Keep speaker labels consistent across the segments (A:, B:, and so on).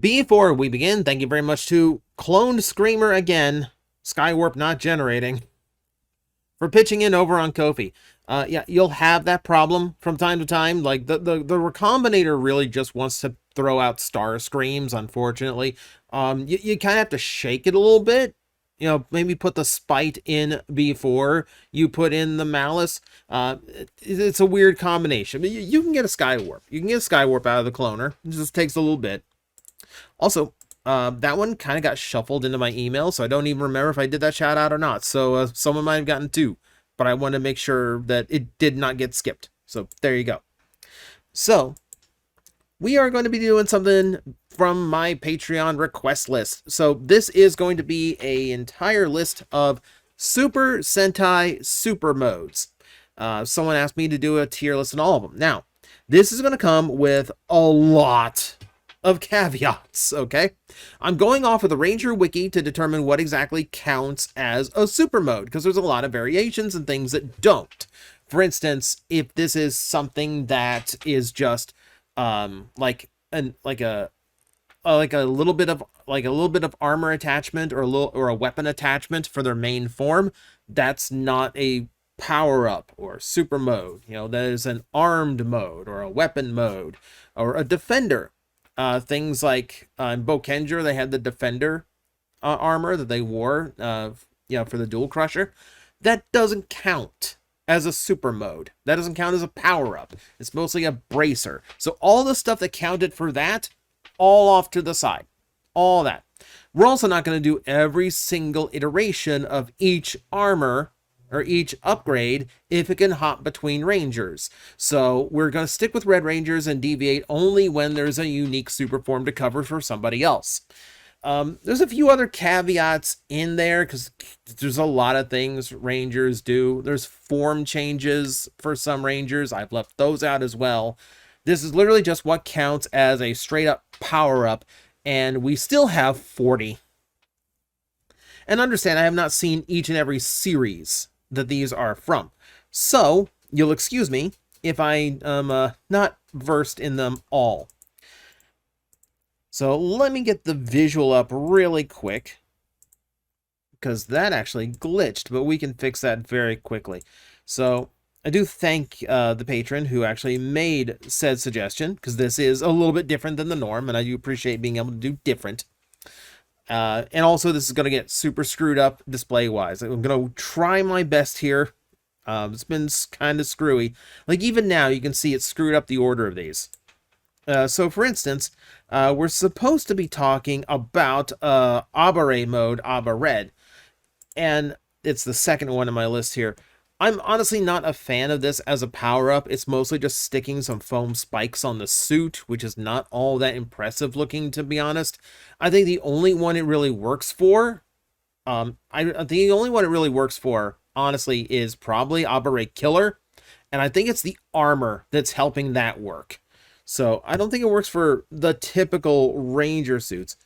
A: Before we begin, thank you very much to Cloned Screamer again, Skywarp not generating, for pitching in over on Ko-fi. Yeah, you'll have that problem from time to time. Like, the Recombinator really just wants to throw out star screams, unfortunately. You kind of have to shake it a little bit. You know, maybe put the spite in before you put in the malice. It's a weird combination. But you can get a Skywarp. You can get a Skywarp out of the cloner. It just takes a little bit. Also, that one kind of got shuffled into my email, so I don't even remember if I did that shout out or not. So someone might have gotten two, but I want to make sure that it did not get skipped. So there you go. So we are going to be doing something from my Patreon request list. So this is going to be an entire list of Super Sentai super modes. Someone asked me to do a tier list on all of them. Now, this is going to come with a lot of caveats, okay? I'm going off of the Ranger Wiki to determine what exactly counts as a super mode, because there's a lot of variations and things that don't. For instance, if this is something that is just like a little bit of armor attachment or a weapon attachment for their main form, that's not a power up or super mode. You know, that is an armed mode or a weapon mode or a defender. Things like in Bokenger, they had the defender armor that they wore, for the Dual Crusher. That doesn't count as a super mode. That doesn't count as a power up. It's mostly a bracer. So all the stuff that counted for that, all off to the side. All that. We're also not going to do every single iteration of each armor or each upgrade if it can hop between Rangers. So we're going to stick with Red Rangers and deviate only when there's a unique super form to cover for somebody else. There's a few other caveats in there because there's a lot of things Rangers do. There's form changes for some Rangers. I've left those out as well. This is literally just what counts as a straight up power up, and we still have 40. And understand, I have not seen each and every series that these are from. So, you'll excuse me if I am not versed in them all. So, let me get the visual up really quick, because that actually glitched, but we can fix that very quickly. So, I do thank the patron who actually made said suggestion, because this is a little bit different than the norm, and I do appreciate being able to do different. And also, this is going to get super screwed up display-wise. I'm going to try my best here. It's been kind of screwy. Like, even now, you can see it's screwed up the order of these. So, for instance, we're supposed to be talking about Abare mode, Abba Red. And it's the second one on my list here. I'm honestly not a fan of this as a power-up. It's mostly just sticking some foam spikes on the suit, which is not all that impressive looking, to be honest. I think the only one it really works for, honestly, is probably Abare Killer. And I think it's the armor that's helping that work. So I don't think it works for the typical Ranger suits.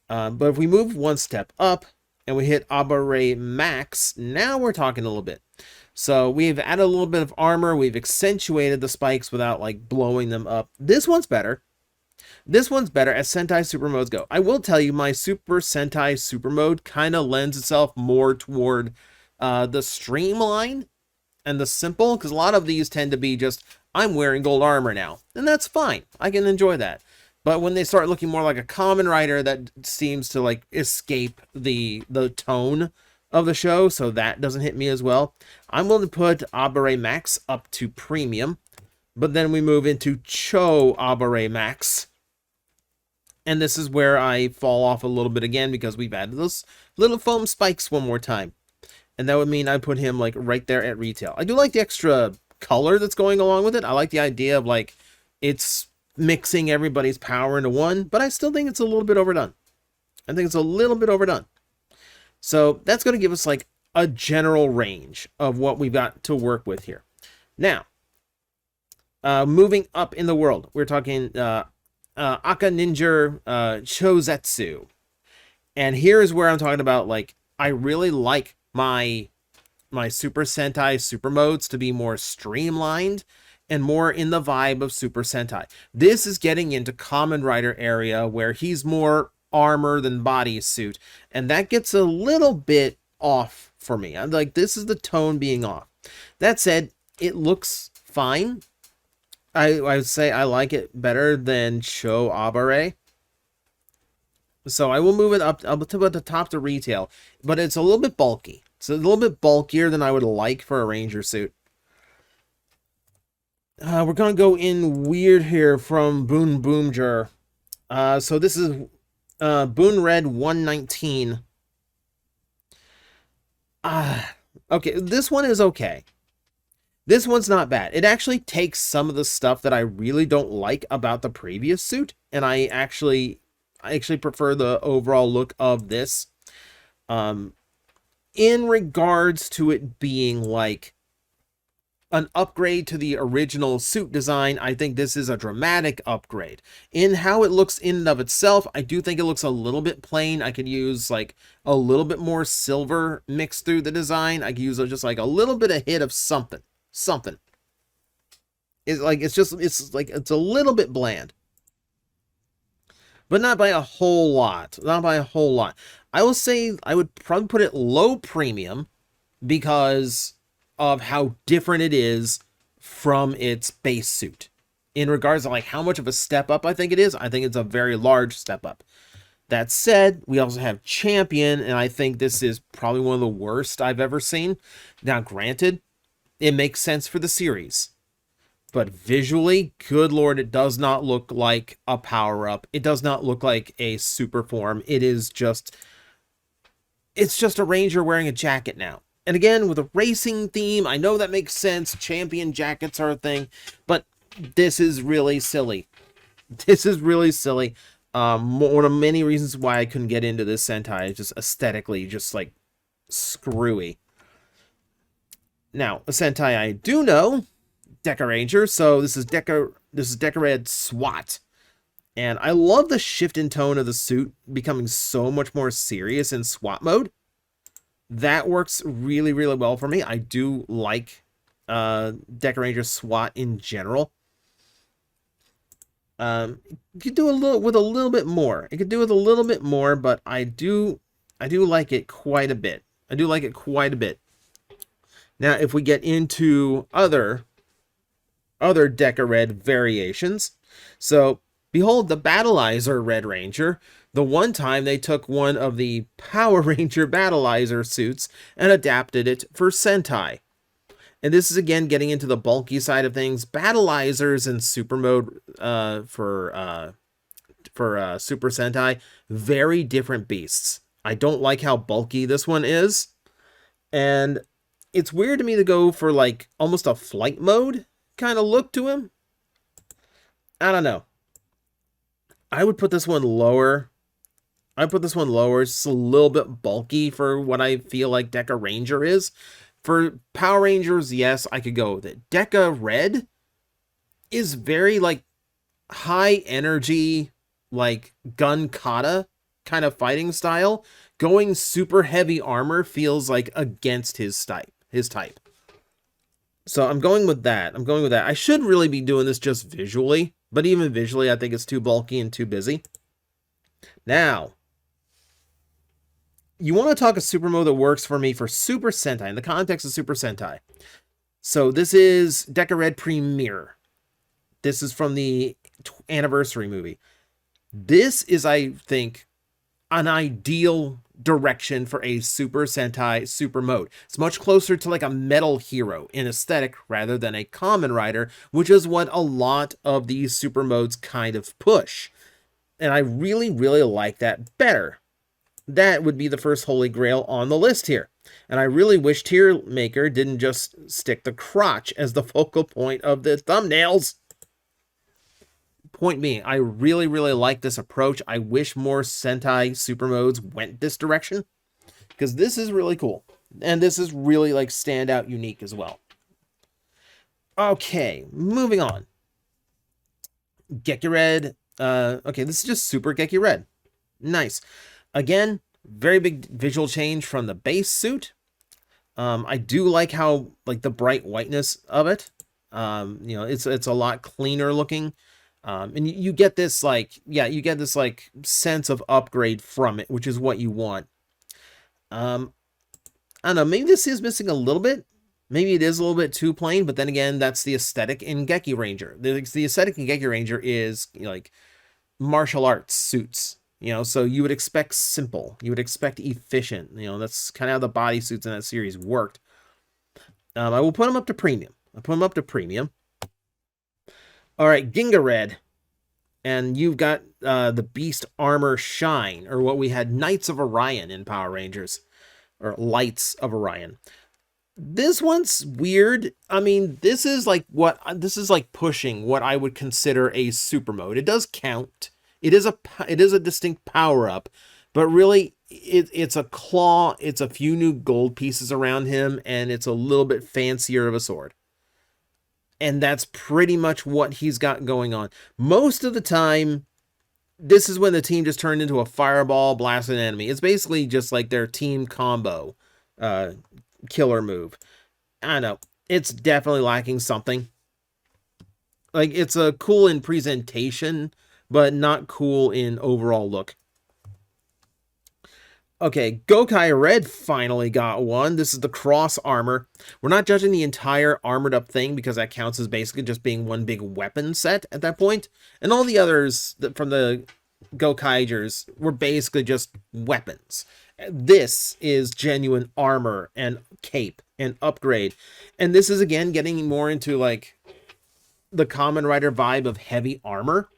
A: But if we move one step up and we hit Abare Max, now we're talking a little bit. So we've added a little bit of armor. We've accentuated the spikes without like blowing them up. This one's better. This one's better as Sentai super modes go. I will tell you, my Super Sentai super mode kind of lends itself more toward the streamline and the simple, because a lot of these tend to be just, I'm wearing gold armor now. And that's fine. I can enjoy that. But when they start looking more like a common rider, that seems to like escape the tone of the show, so that doesn't hit me as well. I'm willing to put Abare Max up to premium, but then we move into Cho Abare Max, and this is where I fall off a little bit again because we've added those little foam spikes one more time, and that would mean I put him like right there at retail. I do like the extra color that's going along with it. I like the idea of like it's mixing everybody's power into one, but I still think it's a little bit overdone. I think it's a little bit overdone. So that's going to give us like a general range of what we've got to work with here. Now, moving up in the world, we're talking Aka Ninja Chozetsu. And here's where I'm talking about, like, I really like my Super Sentai super modes to be more streamlined and more in the vibe of Super Sentai. This is getting into Kamen Rider area where he's more armor than bodysuit, and that gets a little bit off for me. I'm like, this is the tone being off. That said, it looks fine. I would say I like it better than Sho Abare. So I will move it up to the top to retail, but it's a little bit bulky. It's a little bit bulkier than I would like for a Ranger suit. We're going to go in weird here from Boon Boomjer. So this is Boon Red 119. Okay, this one is okay. This one's not bad. It actually takes some of the stuff that I really don't like about the previous suit, and I actually prefer the overall look of this. In regards to it being like an upgrade to the original suit design, I think this is a dramatic upgrade. In how it looks in and of itself, I do think it looks a little bit plain. I could use like a little bit more silver mixed through the design. I could use just like a little bit of hit of something. It's a little bit bland. But not by a whole lot. Not by a whole lot. I will say I would probably put it low premium because of how different it is from its base suit. In regards to like how much of a step up I think it is, I think it's a very large step up. That said, we also have Champion, and I think this is probably one of the worst I've ever seen. Now, granted, it makes sense for the series. But visually, good lord, it does not look like a power-up. It does not look like a super form. It's just a ranger wearing a jacket now. And again, with a racing theme, I know that makes sense. Champion jackets are a thing. But this is really silly. This is really silly. One of many reasons why I couldn't get into this Sentai is just aesthetically just like screwy. Now, a Sentai I do know, Deca Ranger. So this is Deca Red SWAT. And I love the shift in tone of the suit becoming so much more serious in SWAT mode. That works really, really well for me. I do like Deca Ranger SWAT in general. You could do a little bit more. It could do with a little bit more, but I do like it quite a bit. I do like it quite a bit. Now, if we get into other Deca Red variations, so behold the Battleizer Red Ranger. The one time they took one of the Power Ranger Battleizer suits and adapted it for Sentai. And this is again getting into the bulky side of things. Battleizers in super mode for Super Sentai, very different beasts. I don't like how bulky this one is. And it's weird to me to go for like almost a flight mode kind of look to him. I don't know. I would put this one lower. It's just a little bit bulky for what I feel like Deca Ranger is. For Power Rangers, yes, I could go with it. Deca Red is very like high energy, like gun kata kind of fighting style. Going super heavy armor feels like against his type. So I'm going with that. I should really be doing this just visually, but even visually, I think it's too bulky and too busy. Now, you want to talk a super mode that works for me for Super Sentai, in the context of Super Sentai. So this is Deca Red Premiere. This is from the anniversary movie. This is, I think, an ideal direction for a Super Sentai super mode. It's much closer to like a metal hero in aesthetic rather than a Kamen Rider, which is what a lot of these super modes kind of push. And I really, really like that better. That would be the first holy grail on the list here. And I really wish TJOmega didn't just stick the crotch as the focal point of the thumbnails. Point being, I really, really like this approach. I wish more Sentai super modes went this direction, because this is really cool. And this is really like standout unique as well. Okay, moving on. Geki Red. Okay, this is just Super Geki Red. Nice. Again, very big visual change from the base suit. I do like how, like, the bright whiteness of it. You know, it's a lot cleaner looking. And you get this like, yeah, you get this like sense of upgrade from it, which is what you want. I don't know, maybe this is missing a little bit. Maybe it is a little bit too plain, but then again, that's the aesthetic in Geki Ranger. The aesthetic in Geki Ranger is, you know, like martial arts suits, you know, so you would expect simple, you would expect efficient, you know, that's kind of how the bodysuits in that series worked. I will put them up to premium. I'll put them up to premium. All right, Ginga Red. And you've got the Beast Armor Shine, or what we had Knights of Orion in Power Rangers, or Lights of Orion. This one's weird. I mean, this is like pushing what I would consider a super mode. It does count. It is a distinct power up, but really it's a claw. It's a few new gold pieces around him, and it's a little bit fancier of a sword. And that's pretty much what he's got going on. Most of the time, this is when the team just turned into a fireball, blast an enemy. It's basically just like their team combo killer move. I don't know. It's definitely lacking something. Like, it's cool in presentation, but not cool in overall look. Okay, Gokai Red finally got one. This is the cross armor. We're not judging the entire armored up thing because that counts as basically just being one big weapon set at that point. And all the others from the Gokaigers were basically just weapons. This is genuine armor and cape and upgrade. And this is, again, getting more into, like, the Kamen Rider vibe of heavy armor.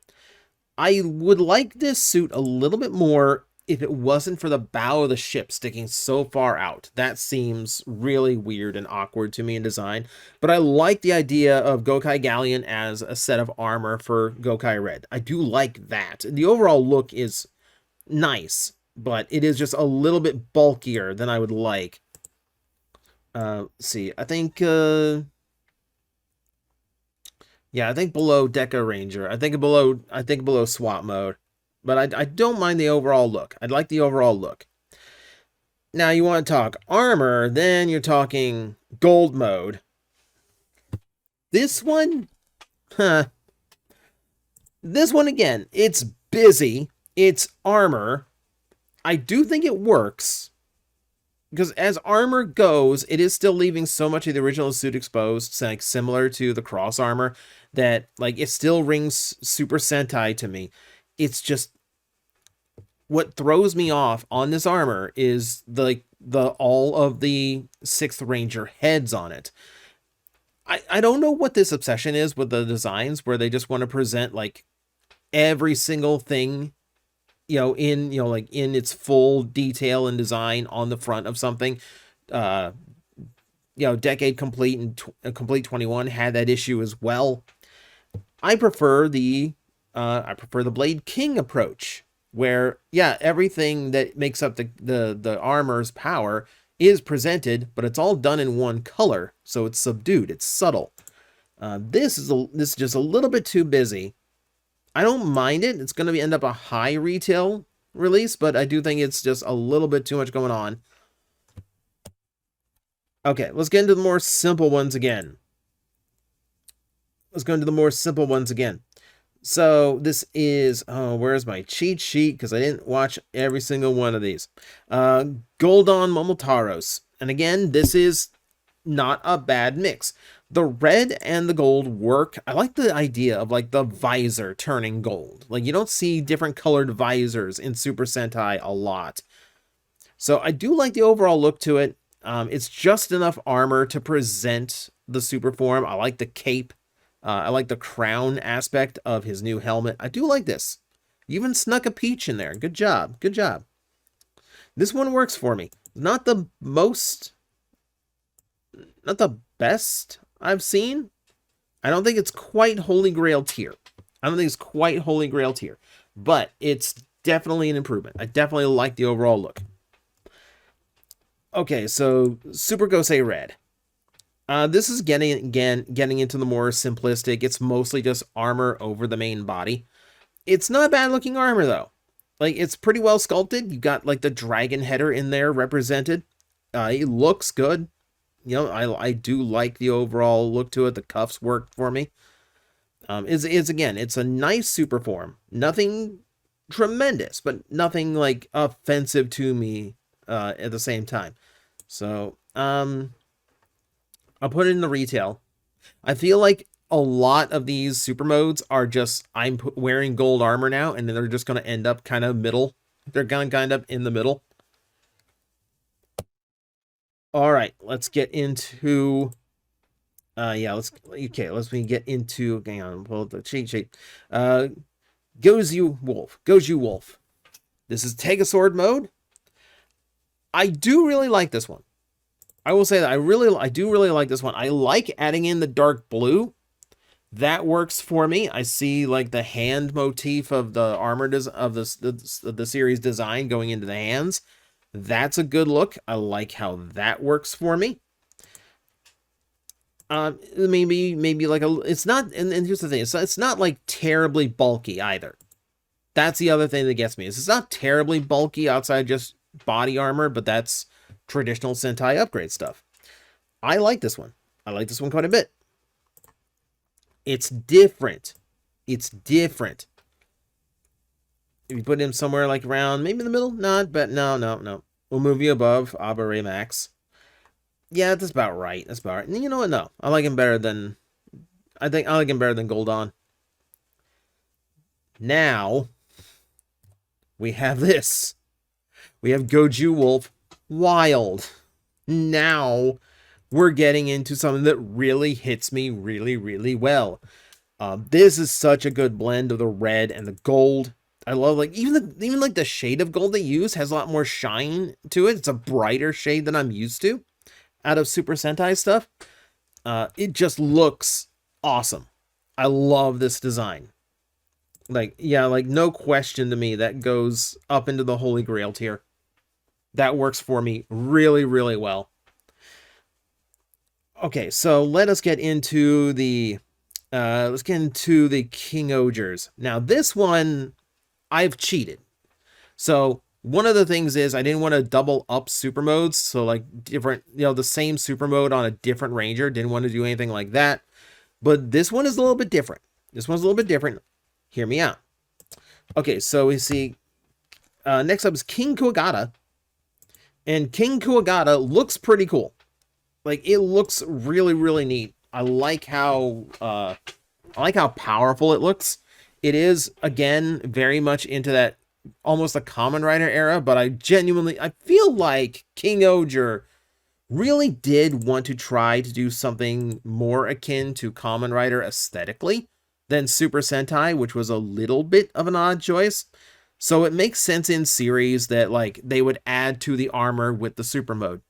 A: I would like this suit a little bit more if it wasn't for the bow of the ship sticking so far out. That seems really weird and awkward to me in design. But I like the idea of Gokai Galleon as a set of armor for Gokai Red. I do like that. The overall look is nice, but it is just a little bit bulkier than I would like. See, I think... yeah, I think below Deca Ranger. I think below SWAT mode. But I don't mind the overall look. I'd like the overall look. Now, you want to talk armor, then you're talking gold mode. This one, This one, again, it's busy. It's armor. I do think it works. Because as armor goes, it is still leaving so much of the original suit exposed, like similar to the cross armor, that like it still rings Super Sentai to me. It's just what throws me off on this armor is the all of the 6th Ranger heads on it. I don't know what this obsession is with the designs, where they just want to present like every single thing, in its full detail and design on the front of something. Decade Complete and Complete 21 had that issue as well. I prefer the Blade King approach, where everything that makes up the armor's power is presented, but it's all done in one color, so it's subdued, it's subtle. This is just a little bit too busy. I don't mind it. It's going to end up a high retail release, but I do think it's just a little bit too much going on. Okay, let's get into the more simple ones again. So this is, where's my cheat sheet? Because I didn't watch every single one of these. Goldon Momotaros. And again, this is not a bad mix. The red and the gold work. I like the idea of like the visor turning gold. Like, you don't see different colored visors in Super Sentai a lot. So I do like the overall look to it. It's just enough armor to present the super form. I like the cape. I like the crown aspect of his new helmet. I do like this. You even snuck a peach in there. Good job. Good job. This one works for me. Not the best I've seen. I don't think it's quite Holy Grail tier. But it's definitely an improvement. I definitely like the overall look. Okay, so Super Gosei Red. This is getting into the more simplistic. It's mostly just armor over the main body. It's not bad looking armor though. Like, it's pretty well sculpted. You got like the dragon header in there represented. It looks good. you know, I do like the overall look to it. The cuffs work for me. Is again, it's a nice super form. Nothing tremendous, but nothing like offensive to me at the same time. So, I'll put it in the retail. I feel like a lot of these super modes are just I'm wearing gold armor now, and then they're just going to end up kind of middle. They're going to kind of in the middle. All right, let's get into. Let's get into. Hang on, pull the cheat sheet. Goju Wolf. This is Take a Sword mode. I do really like this one. I will say that I do really like this one. I like adding in the dark blue. That works for me. I see like the hand motif of the armor of the series design going into the hands. That's a good look. I like how that works for me. Maybe like it's not, and here's the thing, it's not like terribly bulky either. That's the other thing that gets me, is it's not terribly bulky outside just body armor, but that's traditional Sentai upgrade stuff. I like this one. I like this one quite a bit. It's different. It's different. If you put him somewhere like around, maybe in the middle, not, but no. We'll move you above Abare Max. Yeah, that's about right. That's about right. And you know what? No, I like him better than, I think I like him better than Goldon. Now, we have this. We have Goju Wolf Wild. Now, we're getting into something that really hits me really, really well. This is such a good blend of the red and the gold. I love, like, even like the shade of gold they use has a lot more shine to it. It's a brighter shade than I'm used to out of Super Sentai stuff. It just looks awesome. I love this design. Like, yeah, like no question to me that goes up into the Holy Grail tier. That works for me really, really well. Okay, so let us get into the King-Ohgers. Now, this one I've cheated. So one of the things is I didn't want to double up super modes. So like different, the same super mode on a different ranger. Didn't want to do anything like that. But this one is a little bit different. Hear me out. Okay, so we see next up is King-Ohgera. And King-Ohgera looks pretty cool. Like, it looks really, really neat. I like how powerful it looks. It is, again, very much into that almost a Kamen Rider era, but I feel like King-Ohger really did want to try to do something more akin to Kamen Rider aesthetically than Super Sentai, which was a little bit of an odd choice. So it makes sense in series that, like, they would add to the armor with the super mode.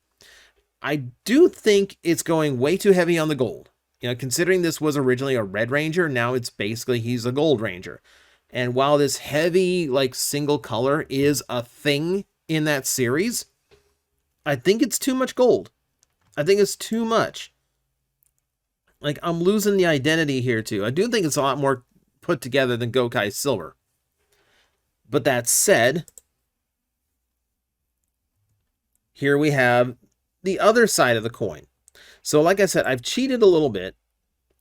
A: I do think it's going way too heavy on the gold. Considering this was originally a Red Ranger, now it's basically he's a Gold Ranger. And while this heavy, like, single color is a thing in that series, I think it's too much gold. I think it's too much. Like, I'm losing the identity here, too. I do think it's a lot more put together than Gokai Silver. But that said, here we have the other side of the coin. So like I said, I've cheated a little bit.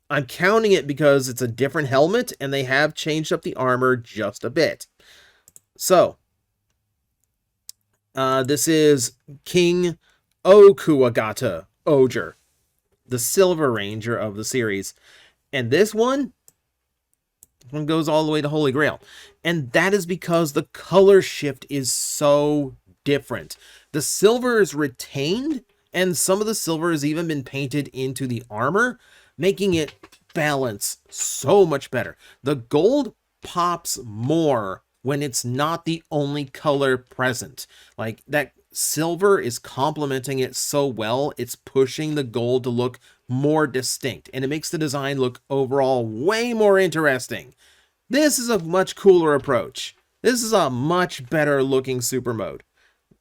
A: I'm counting it because it's a different helmet and they have changed up the armor just a bit. So, this is King Okuwagata Ohger, the Silver Ranger of the series. And this one goes all the way to Holy Grail. And that is because the color shift is so different. The silver is retained, and some of the silver has even been painted into the armor, making it balance so much better. The gold pops more when it's not the only color present. Like, that silver is complementing it so well, it's pushing the gold to look more distinct, and it makes the design look overall way more interesting. This is a much cooler approach. This is a much better looking super mode.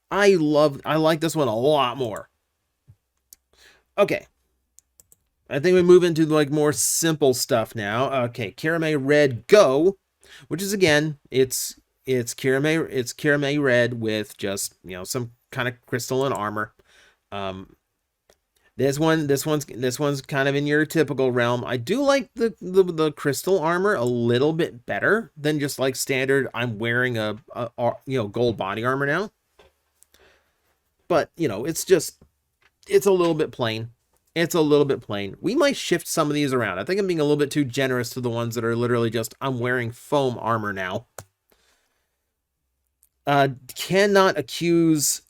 A: I like this one a lot more. Okay. I think we move into like more simple stuff now. Okay, Kirame Red Go, which is again, it's Kirame Red with just, some kind of crystal and armor. This one's kind of in your typical realm. I do like the crystal armor a little bit better than just like standard. I'm wearing a gold body armor now, but it's a little bit plain. It's a little bit plain. We might shift some of these around. I think I'm being a little bit too generous to the ones that are literally just I'm wearing foam armor now. Cannot accuse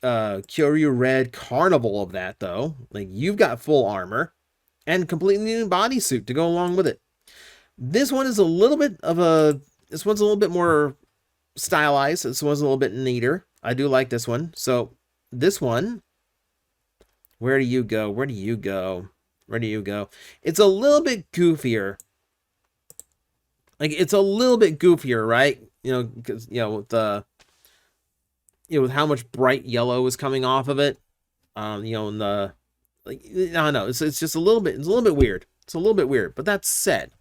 A: Kyoryu Red Carnival of that though. Like, you've got full armor and completely new bodysuit to go along with it. This one is a little bit of a this one's a little bit more stylized. This one's a little bit neater. I do like this one. So this one, where do you go? Where do you go? Where do you go? It's a little bit goofier. Like, it's a little bit goofier, right? Because with how much bright yellow is coming off of it. And the like, I don't know. It's just a little bit. It's a little bit weird. It's a little bit weird. But that said,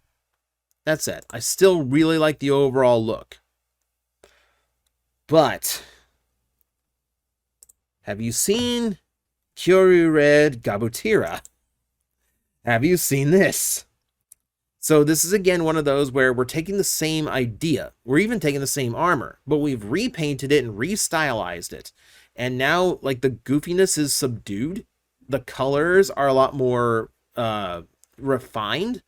A: I still really like the overall look. But have you seen Kyoryu Red Gabutira? Have you seen this? So this is again one of those where we're taking the same idea. We're even taking the same armor, but we've repainted it and restylized it. And now, like, the goofiness is subdued. The colors are a lot more refined.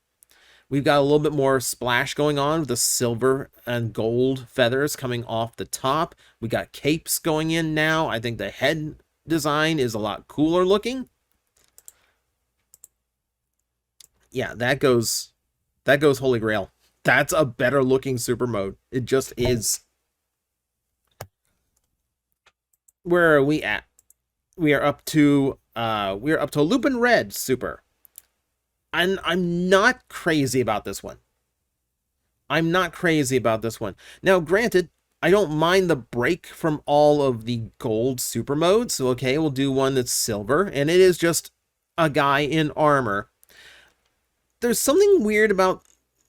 A: We've got a little bit more splash going on with the silver and gold feathers coming off the top. We got capes going in now. I think the head design is a lot cooler looking. Yeah, that goes Holy Grail. That's a better looking super mode. It just is. Where are we at? We are up to Lupin Red Super. And I'm not crazy about this one. I'm not crazy about this one. Now, granted, I don't mind the break from all of the gold super modes. So, okay, we'll do one that's silver, and it is just a guy in armor. There's something weird about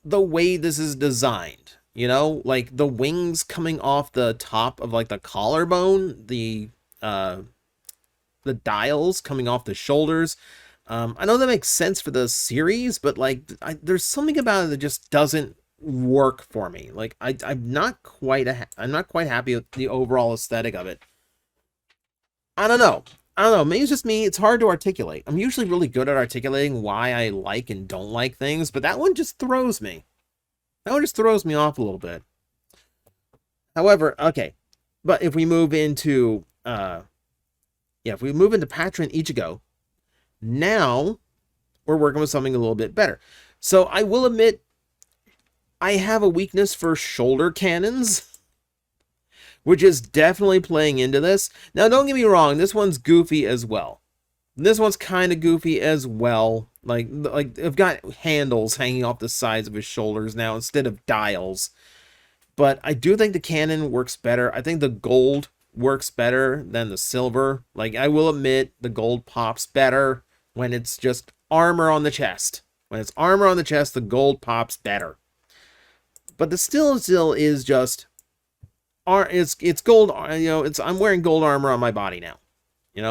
A: the way this is designed, like the wings coming off the top of like the collarbone, the dials coming off the shoulders. I know that makes sense for the series, but like there's something about it that just doesn't work for me. Like I'm not quite happy with the overall aesthetic of it. I don't know. Maybe it's just me. It's hard to articulate. I'm usually really good at articulating why I like and don't like things, but that one just throws me. That one just throws me off a little bit. However, okay. But if we move into Patron Ichigo, now we're working with something a little bit better. So I will admit, I have a weakness for shoulder cannons, which is definitely playing into this. Now, don't get me wrong, this one's goofy as well. This one's kind of goofy as well. Like I've got handles hanging off the sides of his shoulders now instead of dials. But I do think the cannon works better. I think the gold works better than the silver. Like, I will admit, the gold pops better when it's just armor on the chest. When it's armor on the chest, the gold pops better. But the still is just... It's gold, I'm wearing gold armor on my body now.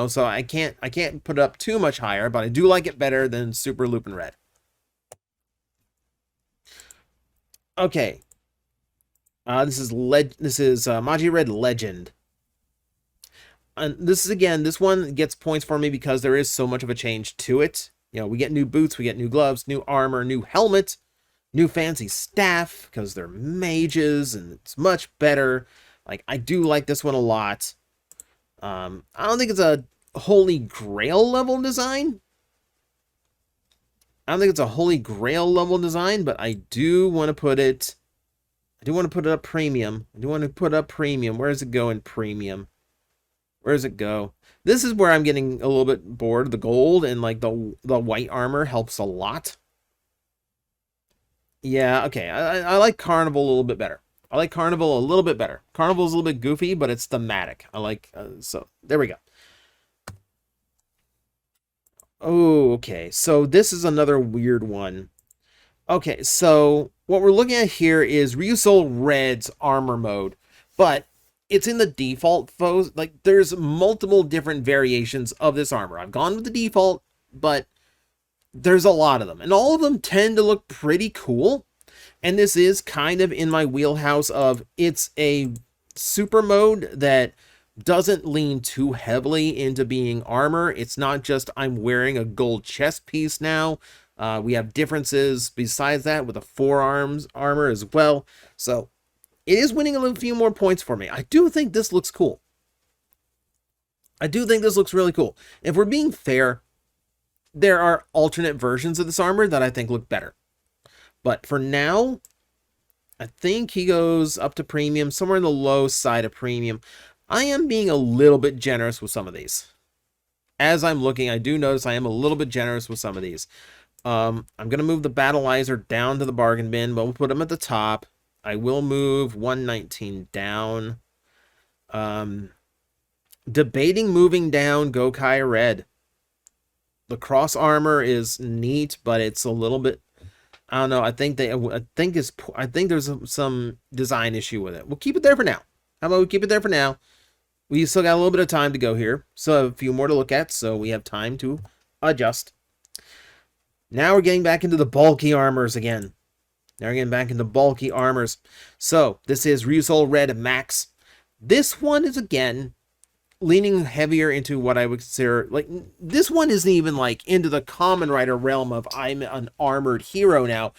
A: So I can't put it up too much higher, but I do like it better than Super Lupin Red. Okay. This is Maji Red Legend. And this one gets points for me because there is so much of a change to it. We get new boots, we get new gloves, new armor, new helmet, new fancy staff because they're mages and it's much better. Like, I do like this one a lot. I don't think it's a Holy Grail level design. I don't think it's a Holy Grail level design, but I do want to put it... up premium. Where does it go in premium? Where does it go? This is where I'm getting a little bit bored. The gold and like the white armor helps a lot. Yeah, okay. I like Carnival a little bit better. Carnival's a little bit goofy, but it's thematic. So there we go. Oh, okay. So this is another weird one. Okay, so what we're looking at here is Ryusou Red's armor mode, but it's in the default foes. Like, there's multiple different variations of this armor. I've gone with the default, but there's a lot of them, and all of them tend to look pretty cool. And this is kind of in my wheelhouse of, it's a super mode that doesn't lean too heavily into being armor. It's not just I'm wearing a gold chest piece now. We have differences besides that with the forearms armor as well. So it is winning a few more points for me. I do think this looks cool. I do think this looks really cool. If we're being fair, there are alternate versions of this armor that I think look better. But for now, I think he goes up to premium, somewhere in the low side of premium. I am being a little bit generous with some of these. As I'm looking, I do notice I am a little bit generous with some of these. I'm going to move the Battleizer down to the bargain bin, but we'll put him at the top. I will move 119 down. Debating moving down Gokai Red. The cross armor is neat, but it's a little bit, I don't know. I think there's some design issue with it. We'll keep it there for now. How about we keep it there for now? We still got a little bit of time to go here, so a few more to look at, so we have time to adjust. Now we're getting back into the bulky armors again. Now we're getting back into bulky armors. So this is Ryusol Red Max. This one is again leaning heavier into what I would consider, like, this one isn't even like into the Kamen Rider realm of I'm an armored hero now.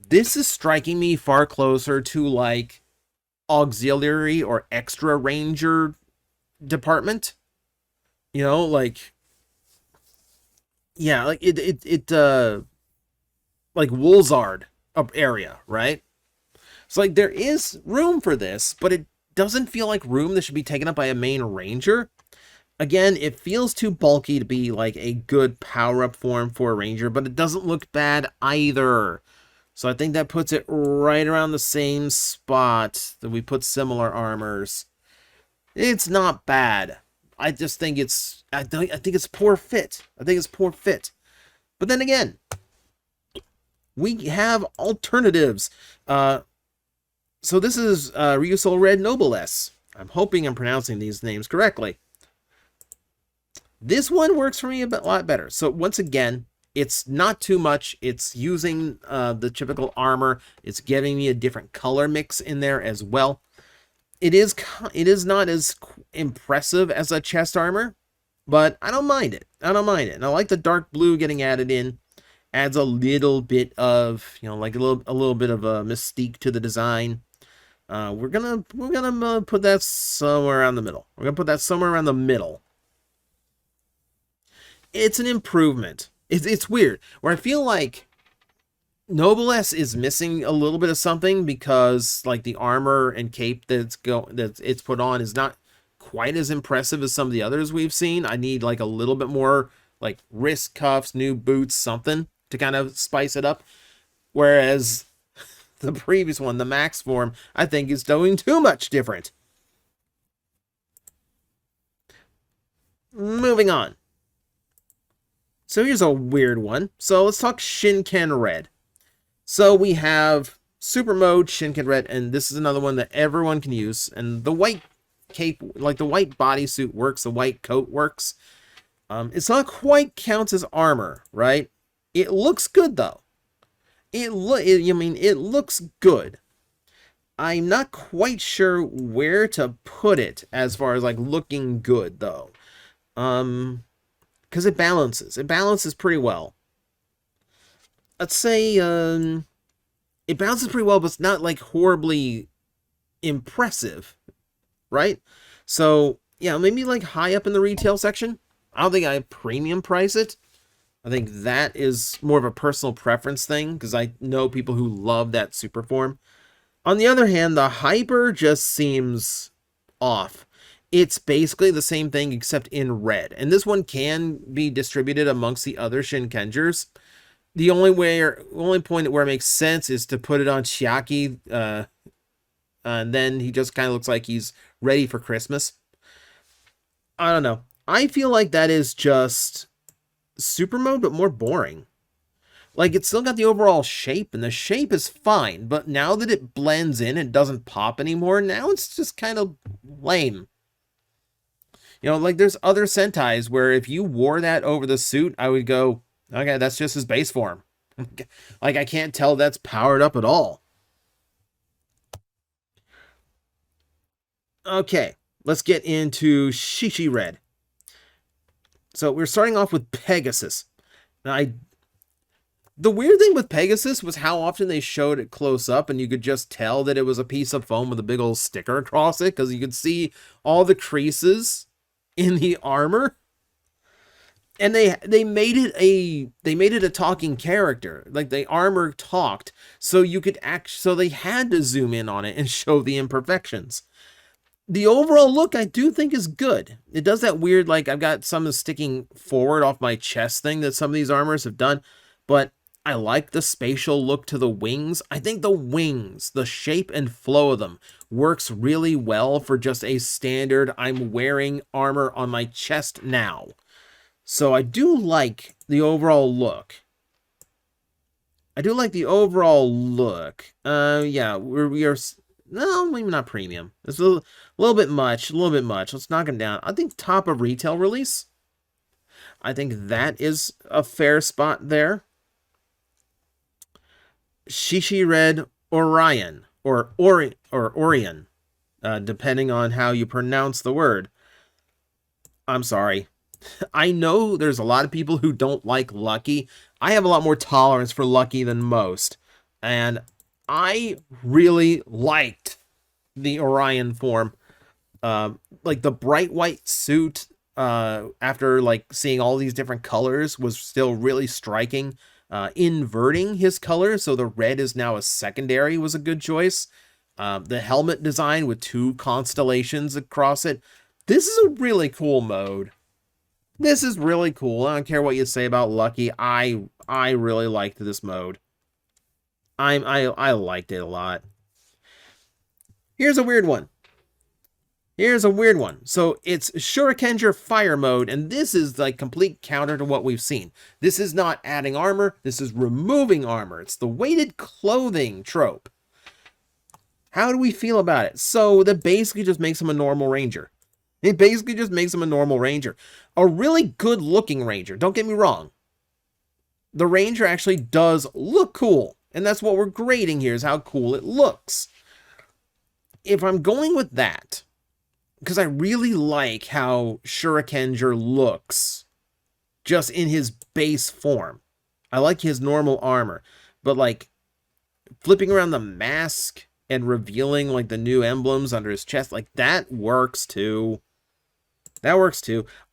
A: This is striking me far closer to like auxiliary or extra ranger department. You know, like, yeah, like it like Woolzard area, right? So like there is room for this, but it doesn't feel like room that should be taken up by a main ranger. Again, it feels too bulky to be like a good power-up form for a ranger, but it doesn't look bad either. So I think that puts it right around the same spot that we put similar armors. It's not bad. I just think it's I think it's poor fit. I think it's poor fit. But then again, we have alternatives. So this is Ryusol Red Noblesse. I'm hoping I'm pronouncing these names correctly. This one works for me a lot better. So once again, it's not too much. It's using the typical armor. It's giving me a different color mix in there as well. It is not as impressive as a chest armor, but I don't mind it. I don't mind it. And I like the dark blue getting added in. Adds a little bit of, you know, like a little bit of a mystique to the design. We're gonna put that somewhere around the middle. We're gonna put that somewhere around the middle. It's an improvement. It's weird, where I feel like Noblesse is missing a little bit of something, because like the armor and cape that it's put on is not quite as impressive as some of the others we've seen. I need like a little bit more like wrist cuffs, new boots, something to kind of spice it up. Whereas the previous one, the Max form, I think is doing too much different. Moving on. So here's a weird one. So let's talk Shinken Red. So we have Super Mode, Shinken Red, and this is another one that everyone can use. And the white cape, like the white bodysuit works, the white coat works. It's not quite counts as armor, right? It looks good though. It looks good. I'm not quite sure where to put it as far as like looking good though. Because it balances. It balances pretty well. Let's say it balances pretty well, but it's not like horribly impressive, right? So yeah, maybe like high up in the retail section. I don't think I premium price it. I think that is more of a personal preference thing, because I know people who love that super form. On the other hand, the Hyper just seems off. It's basically the same thing except in red. And this one can be distributed amongst the other Shinkengers. The only point where it makes sense is to put it on Chiaki, and then he just kind of looks like he's ready for Christmas. I don't know. I feel like that is just super mode, but more boring. Like, it's still got the overall shape, and the shape is fine, but now that it blends in and doesn't pop anymore, now it's just kind of lame. You know, like, there's other Sentais where if you wore that over the suit, I would go, okay, that's just his base form. Like, I can't tell that's powered up at all. Okay, let's get into Shishi Red. So we're starting off with Pegasus. Now, the weird thing with Pegasus was how often they showed it close up and you could just tell that it was a piece of foam with a big old sticker across it because you could see all the creases in the armor. And they made it a talking character. Like, the armor talked, so you could so they had to zoom in on it and show the imperfections. The overall look, I do think, is good. It does that weird, like, I've got some sticking forward off my chest thing that some of these armors have done, but I like the spatial look to the wings. I think the wings, the shape and flow of them, works really well for just a standard, I'm wearing armor on my chest now. So I do like the overall look. Yeah, we are... No, maybe not premium. It's a little bit much. Let's knock them down. I think top of retail release. I think that is a fair spot there. Shishi Red Orion, or Orion, depending on how you pronounce the word. I'm sorry. I know there's a lot of people who don't like Lucky. I have a lot more tolerance for Lucky than most. And I really liked the Orion form. Like, the bright white suit, after, like, seeing all these different colors, was still really striking. Inverting his color, so the red is now a secondary, was a good choice. The helmet design with 2 constellations across it. This is a really cool mode. This is really cool. I don't care what you say about Lucky. I really liked this mode. I liked it a lot. Here's a weird one. So it's Shurikenger Fire mode, and this is like complete counter to what we've seen. This is not adding armor, this is removing armor. It's the weighted clothing trope. How do we feel about it? So that basically just makes him a normal ranger. A really good looking ranger, don't get me wrong. The ranger actually does look cool. And that's what we're grading here, is how cool it looks. If I'm going with that, because I really like how Shurikenger looks just in his base form. I like his normal armor. But, like, flipping around the mask and revealing, like, the new emblems under his chest, like, that works too. I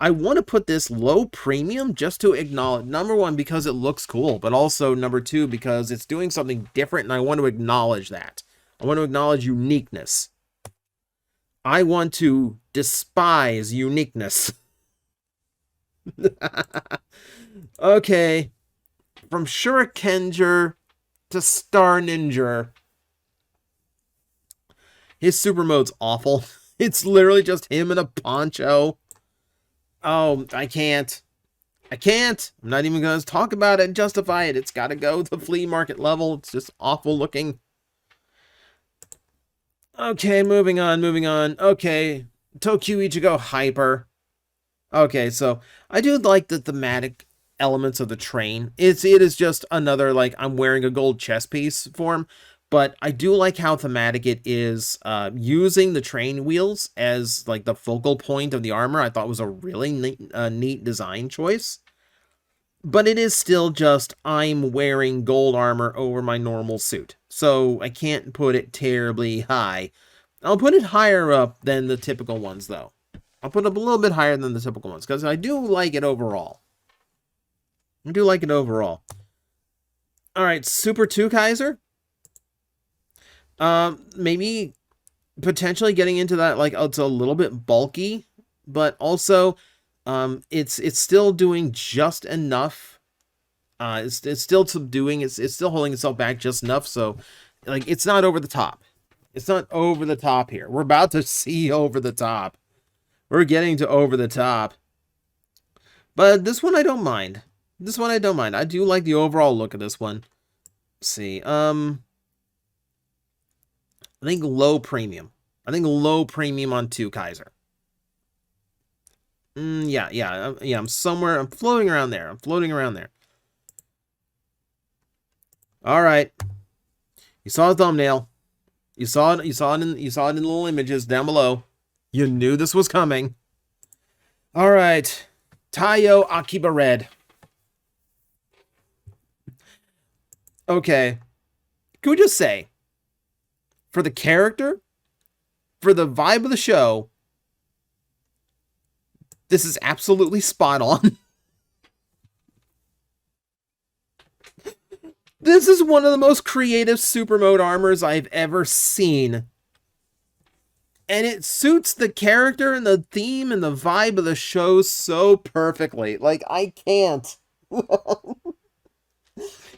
A: want to put this low premium just to acknowledge, number one, because it looks cool, but also, number two, because it's doing something different, and I want to acknowledge that. I want to acknowledge uniqueness. I want to despise uniqueness. Okay. From Shurikenger to Star Ninja. His super mode's awful. It's literally just him in a poncho. Oh, I can't. I'm not even going to talk about it and justify it. It's got to go to the flea market level. It's just awful looking. Okay, moving on. Okay, Tokyo Ichigo Hyper. Okay, so I do like the thematic elements of the train. It is just another, like, I'm wearing a gold chess piece form. But I do like how thematic it is. Using the train wheels as, like, the focal point of the armor, I thought was a really neat design choice. But it is still just, I'm wearing gold armor over my normal suit. So I can't put it terribly high. I'll put it higher up than the typical ones, though. I'll put it up a little bit higher than the typical ones, because I do like it overall. Alright, Super 2 Kaiser. Maybe potentially getting into that, like, it's a little bit bulky, but also, it's still doing just enough. It's still subduing, it's still holding itself back just enough, so, like, it's not over the top. It's not over the top here. We're about to see over the top. We're getting to over the top. But this one I don't mind. This one I don't mind. I do like the overall look of this one. Let's see. I think low premium. I think low premium on 2 Kaiser. Yeah. I'm somewhere. I'm floating around there. All right. You saw the thumbnail. You saw it. You saw it in little images down below. You knew this was coming. All right. Taiyo Akiba Red. Okay. Can we just say, for the character, for the vibe of the show, this is absolutely spot on. This is one of the most creative super mode armors I've ever seen. And it suits the character and the theme and the vibe of the show so perfectly. Like, I can't.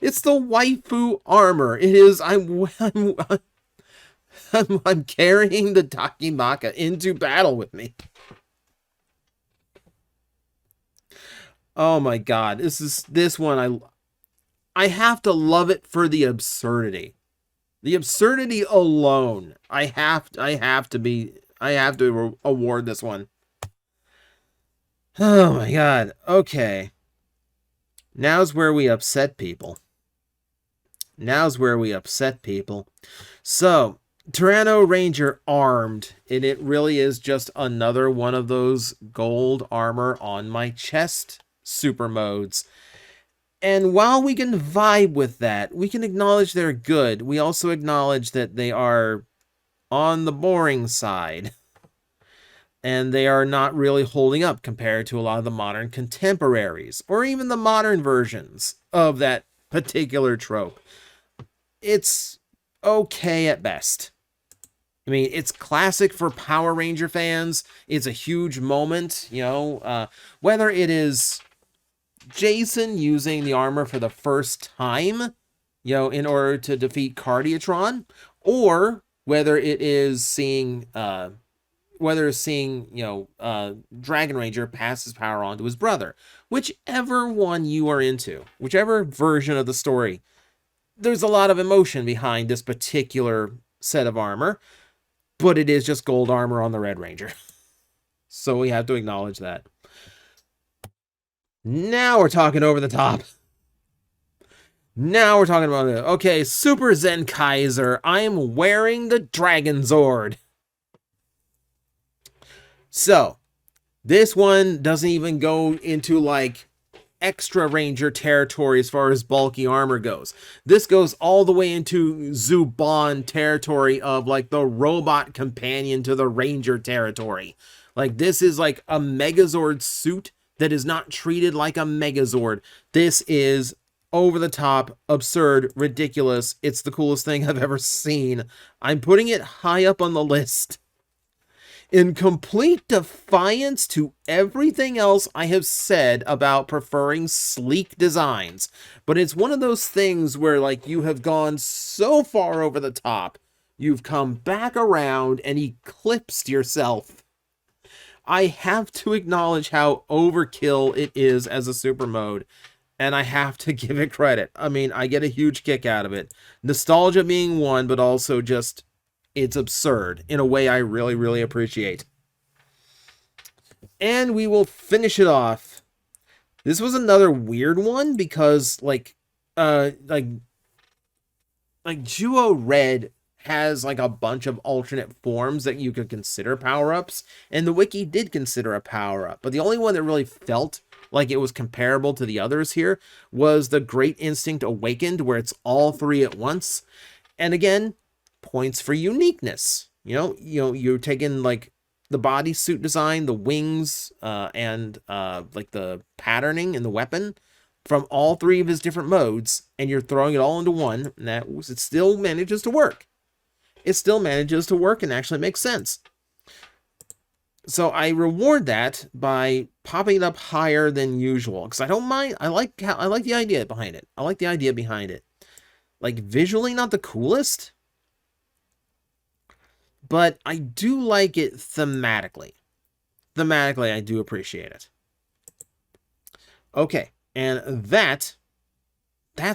A: It's the waifu armor. It is. I'm carrying the TJOmega into battle with me. Oh my god, this one I have to love it for the absurdity. The absurdity alone. I have to award this one. Oh my god. Okay. Now's where we upset people. So, Tyranno Ranger armed, and it really is just another one of those gold armor on my chest super modes. And while we can vibe with that, we can acknowledge they're good. We also acknowledge that they are on the boring side. And they are not really holding up compared to a lot of the modern contemporaries, or even the modern versions of that particular trope. It's okay at best. I mean, it's classic for Power Ranger fans. It's a huge moment, whether it is Jason using the armor for the first time, in order to defeat Cardiatron, or whether it is seeing Dragon Ranger pass his power on to his brother. Whichever one you are into, whichever version of the story, there's a lot of emotion behind this particular set of armor, but it is just gold armor on the Red Ranger. So we have to acknowledge that. Now we're talking over the top. Now we're talking about it. Okay, Super Zen Kaiser. I'm wearing the Dragon Zord. So, this one doesn't even go into like extra Ranger territory as far as bulky armor goes. This goes all the way into Zubon territory of like the robot companion to the Ranger territory. Like, this is like a Megazord suit that is not treated like a Megazord. This is over the top, absurd, ridiculous. It's the coolest thing I've ever seen. I'm putting it high up on the list. In complete defiance to everything else I have said about preferring sleek designs. But it's one of those things where, like, you have gone so far over the top, you've come back around and eclipsed yourself. I have to acknowledge how overkill it is as a super mode, and I have to give it credit. I mean, I get a huge kick out of it. Nostalgia being one, but also just, it's absurd in a way I really, really appreciate. And we will finish it off. This was another weird one because, like Duo Red has like a bunch of alternate forms that you could consider power-ups, and the wiki did consider a power-up, but the only one that really felt like it was comparable to the others here was the Great Instinct Awakened, where it's all 3 at once. And again, points for uniqueness. You're taking like the bodysuit design, the wings, and like the patterning in the weapon from all 3 of his different modes, and you're throwing it all into one, and it still manages to work. It still manages to work and actually makes sense. So I reward that by popping it up higher than usual, because I don't mind. I like the idea behind it. Like, visually not the coolest, but I do like it thematically. I do appreciate it. Okay, And that's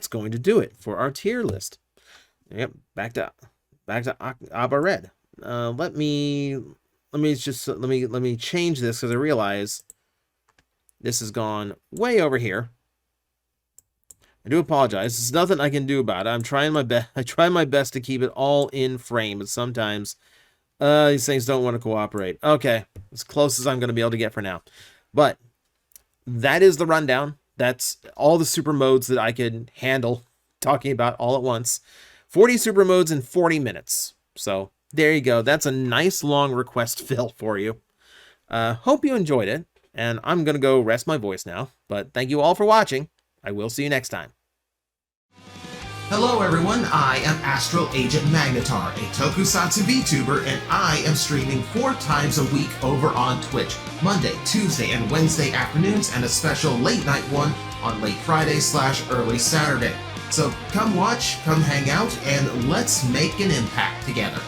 A: going to do it for our tier list. Yep, back to Abba Red. Let me change this because I realize this has gone way over here. I do apologize. There's nothing I can do about it. I'm trying my best. I try my best to keep it all in frame, but sometimes these things don't want to cooperate. Okay, as close as I'm going to be able to get for now. But that is the rundown. That's all the super modes that I could handle talking about all at once. 40 super modes in 40 minutes. So there you go. That's a nice long request fill for you. Hope you enjoyed it. And I'm going to go rest my voice now. But thank you all for watching. I will see you next time.
B: Hello everyone, I am Astral Agent Magnetar, a Tokusatsu VTuber, and I am streaming 4 times a week over on Twitch, Monday, Tuesday, and Wednesday afternoons, and a special late night one on late Friday/early Saturday. So come watch, come hang out, and let's make an impact together.